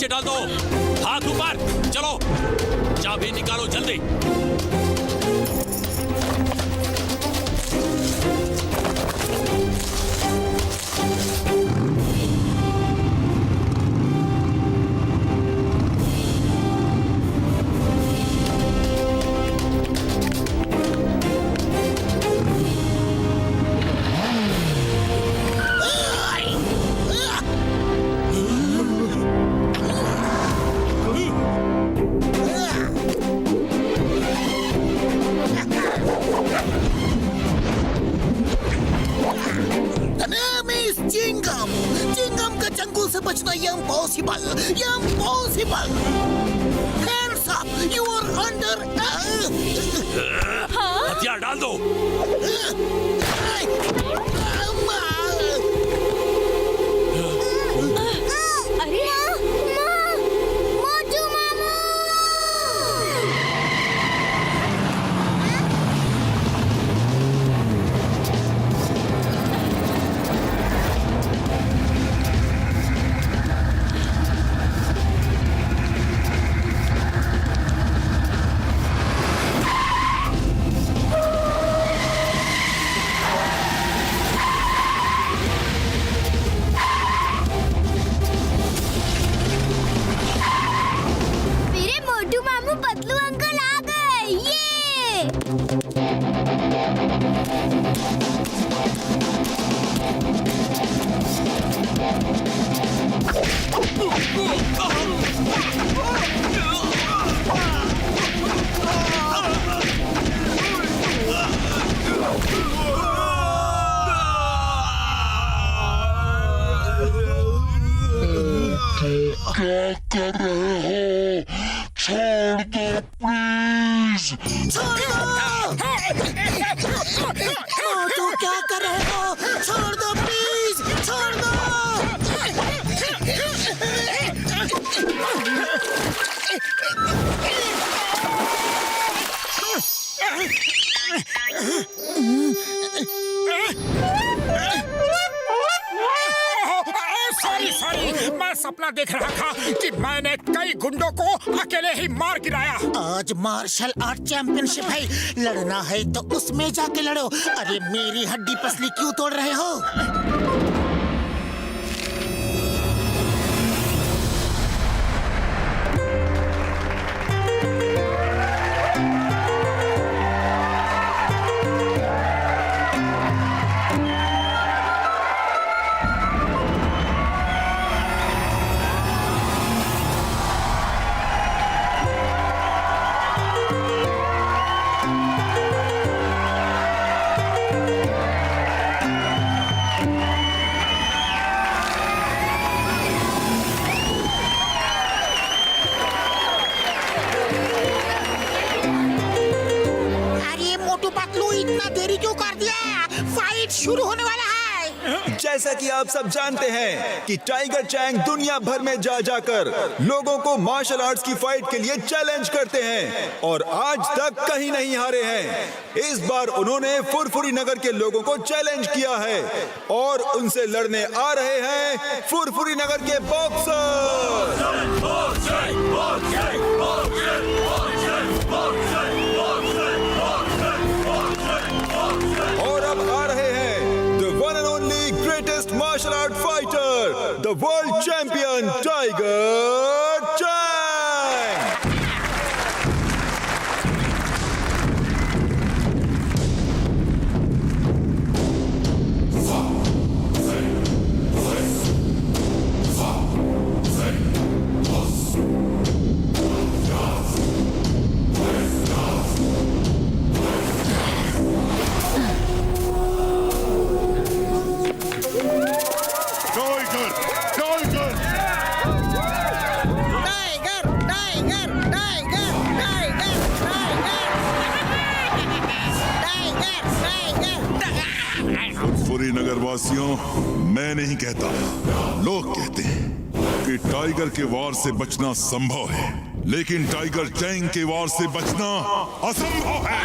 डाल दो। हाथ ऊपर, चलो चाबी निकालो जल्दी। चिंगम का चंगुल से बचना impossible. Hands up, you are under। हथियार डाल दो। अरे मोटू मामू। मेरे मोटू मामू पतलू अंकल आ गए। ये क्या कर रहे हो? छोड़ दो प्लीज। मोटू क्या कर रहे हो? छोड़ दो प्लीज, छोड़ दो। सॉरी, मैं सपना देख रहा था कि मैंने कई गुंडों को अकेले ही मार गिराया। आज मार्शल आर्ट चैंपियनशिप है, लड़ना है तो उसमें जाके लड़ो। अरे मेरी हड्डी पसली क्यों तोड़ रहे हो? इतना देरी क्यों कर दिया? फाइट शुरू होने वाला है। जैसा कि आप सब जानते हैं कि टाइगर चैंग दुनिया भर में जा जाकर लोगों को मार्शल आर्ट्स की फाइट के लिए चैलेंज करते हैं और आज तक कहीं नहीं हारे हैं। इस बार उन्होंने फुरफुरी नगर के लोगों को चैलेंज किया है और उनसे लड़ने आ रहे हैं फुरफुरी नगर के बॉक्सर। और अब आ रहे हैं the one and only greatest martial art fighter, the world champion tiger Chang. Furfuri Nagar वासियों, मैं नहीं कहता, लोग कहते हैं कि टाइगर के वार से बचना संभव है, लेकिन टाइगर चैंग के वार से बचना असंभव है।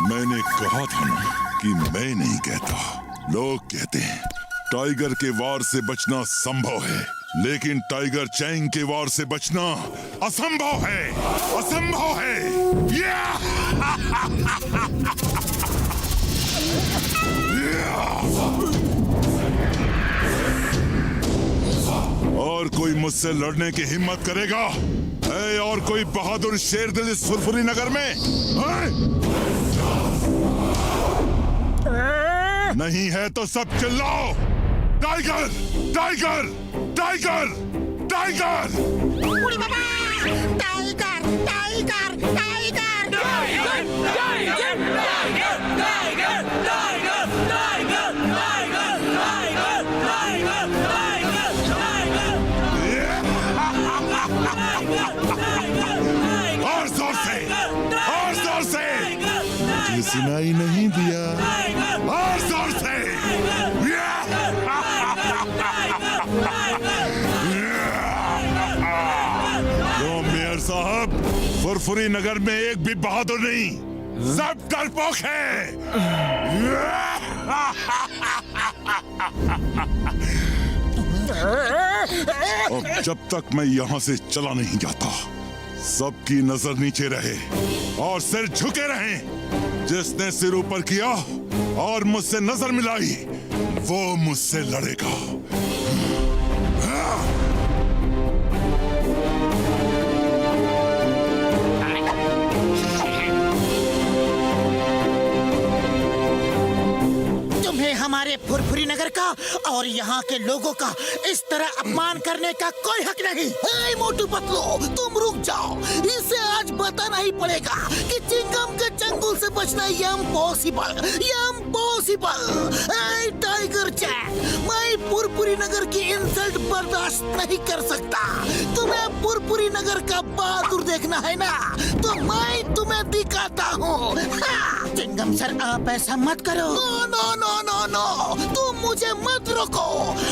मैंने कहा था ना कि मैं नहीं कहता। लोग कहते हैं टाइगर के वार से बचना संभव है, लेकिन टाइगर चैंग के वार से बचना असंभव है। असंभव है। और कोई मुझसे लड़ने की हिम्मत करेगा? है और कोई बहादुर शेर दिल इस फुरफुरी नगर में? है? नहीं है तो सब चिल्लाओ, टाइगर टाइगर टाइगर टाइगर! बुढ़ी बाबा, टाइगर टाइगर टाइगर और जोर से, और जोर से! मुझे सुनाई नहीं दिया। और जोर से! तो मेयर साहब, फुरफुरी नगर में एक भी बहादुर नहीं, सब डरपोक है। और जब तक मैं यहाँ से चला नहीं जाता, सबकी नजर नीचे रहे और सिर झुके रहें। जिसने सिर ऊपर किया और मुझसे नजर मिलाई, वो मुझसे लड़ेगा। तुम्हें हमारे फुरफुरी नगर का और यहाँ के लोगों का इस तरह अपमान करने का कोई हक नहीं। हे मोटू पतलू, तुम रुक जाओ। इसे आज बताना ही पड़ेगा कि चिंगम के चंगुल से बचना इम्पॉसिबल, इम्पॉसिबल। हे टाइगर चैंग, मैं फुरफुरी नगर की इंसल्ट बर्दाश्त नहीं कर सकता। तुम्हें फुरफुरी नगर का बहादुर देखना है ना, तो मैं तुम्हें दिखाता हूँ। चिंगम सर, आप ऐसा मत करो। नो नो नो नो, तुम मुझे मत रोको।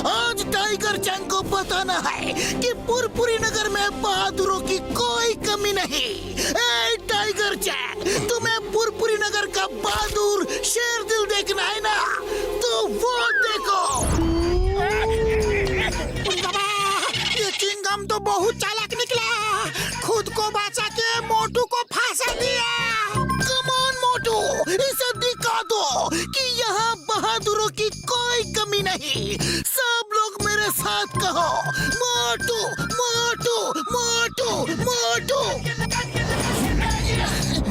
आज टाइगर चैंग को बताना है कि फुरफुरी नगर में बहादुरों की कोई कमी नहीं। ए टाइगर चैंग, तुम्हें फुरफुरी नगर का बहादुर शेर दिल देखना है ना, तो वो देखो। बाबा, ये चिंगम तो बहुत चालाक निकला। खुद को बचा के मोटू को फांसा दिया। कम ऑन मोटू, इसे दिखा दो कि यहाँ बहादुरों की कोई कमी नहीं। सब लोग मेरे साथ कहो, मोटू मोटू मोटू मोटू।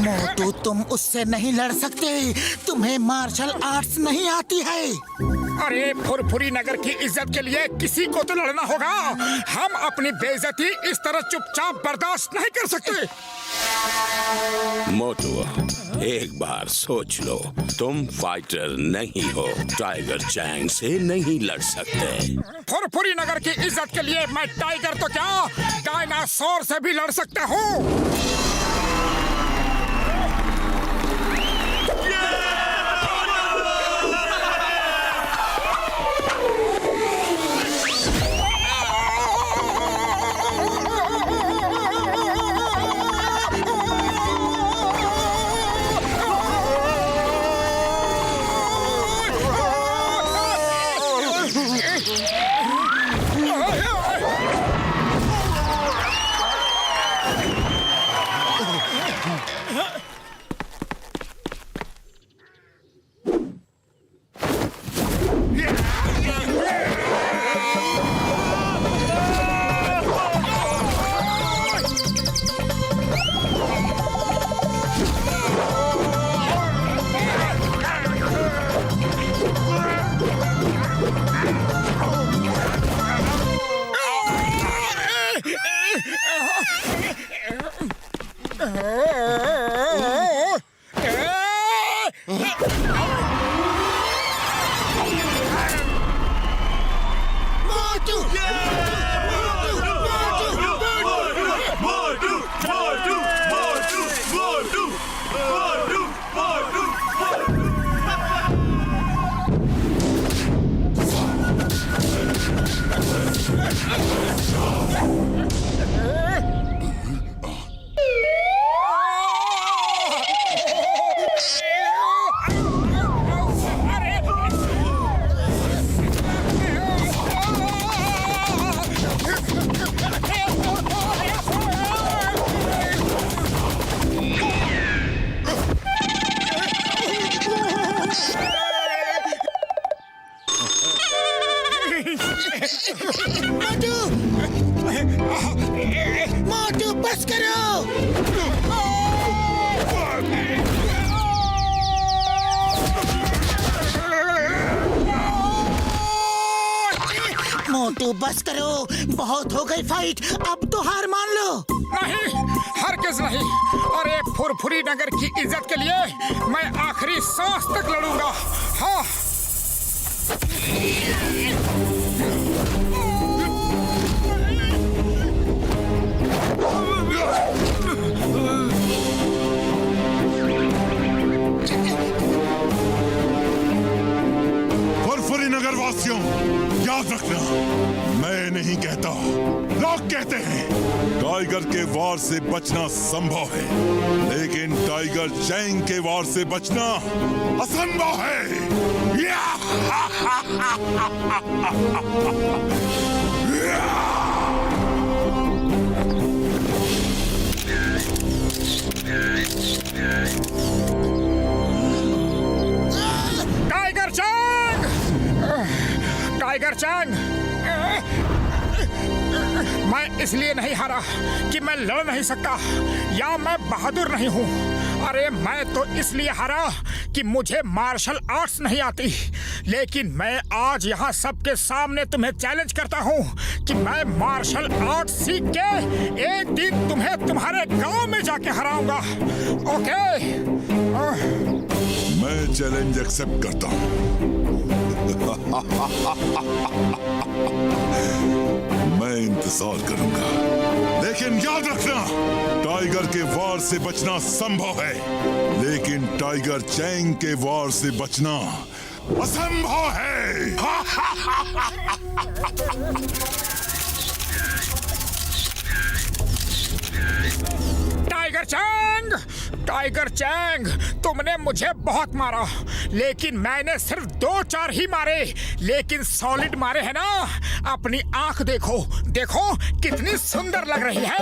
मोटू, तुम उससे नहीं लड़ सकते। तुम्हें मार्शल आर्ट्स नहीं आती है। अरे फुरफुरी नगर की इज्जत के लिए किसी को तो लड़ना होगा। हम अपनी बेइज्जती इस तरह चुपचाप बर्दाश्त नहीं कर सकते। मोटू, एक बार सोच लो, तुम फाइटर नहीं हो, टाइगर चैंग से नहीं लड़ सकते। फुरफुरी नगर की इज्जत के लिए मैं टाइगर तो क्या, डायनासोर से भी लड़ सकता हूँ। बस करो, बहुत हो गई फाइट, अब तो हार मान लो। नहीं, हरगिज नहीं। और ये फुरफुरी नगर की इज्जत के लिए मैं आखिरी सांस तक लड़ूंगा। हाँ। फुरफुरी नगर वासियों, याद रखना, मैं नहीं कहता, लोग कहते हैं टाइगर के वार से बचना संभव है, लेकिन टाइगर चैंग के वार से बचना असंभव है। Tiger Chang! Tiger Chang! मैं इसलिए नहीं हारा कि मैं लड़ नहीं सकता या मैं बहादुर नहीं हूँ। अरे मैं तो इसलिए हारा कि मुझे मार्शल आर्ट्स नहीं आती। लेकिन मैं आज यहाँ सबके सामने तुम्हें चैलेंज करता हूँ कि मैं मार्शल आर्ट्स सीख के एक दिन तुम्हें तुम्हारे गांव में जाके हराऊंगा। ओके? मैं चैलेंज एक्सेप्ट करता हूँ। मैं इंतजार करूंगा, लेकिन याद रखना, टाइगर के वार से बचना संभव है, लेकिन टाइगर चैंग के वार से बचना असंभव है। Tiger Chang! टाइगर चैंग, तुमने मुझे बहुत मारा, लेकिन मैंने सिर्फ 2-4 ही मारे, लेकिन सॉलिड मारे हैं ना। अपनी आंख देखो, देखो कितनी सुंदर लग रही है।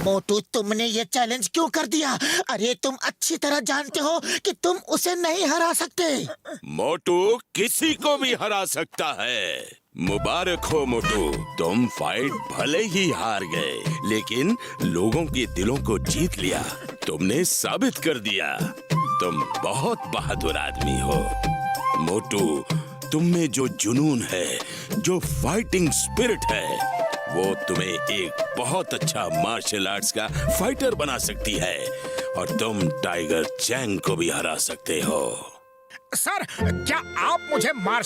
मोटू, तुमने ये चैलेंज क्यों कर दिया? अरे तुम अच्छी तरह जानते हो कि तुम उसे नहीं हरा सकते। मोटू किसी को भी हरा सकता है। मुबारक हो मोटू, तुम फाइट भले ही हार गए, लेकिन लोगों के दिलों को जीत लिया। तुमने साबित कर दिया तुम बहुत बहादुर आदमी हो। मोटू, तुम में जो जुनून है, जो फाइटिंग स्पिरिट है, वो तुम्हें एक बहुत अच्छा मार्शल आर्ट्स का फाइटर बना सकती है, और तुम टाइगर चैंग को भी हरा सकते हो। सर, क्या आप मुझे मार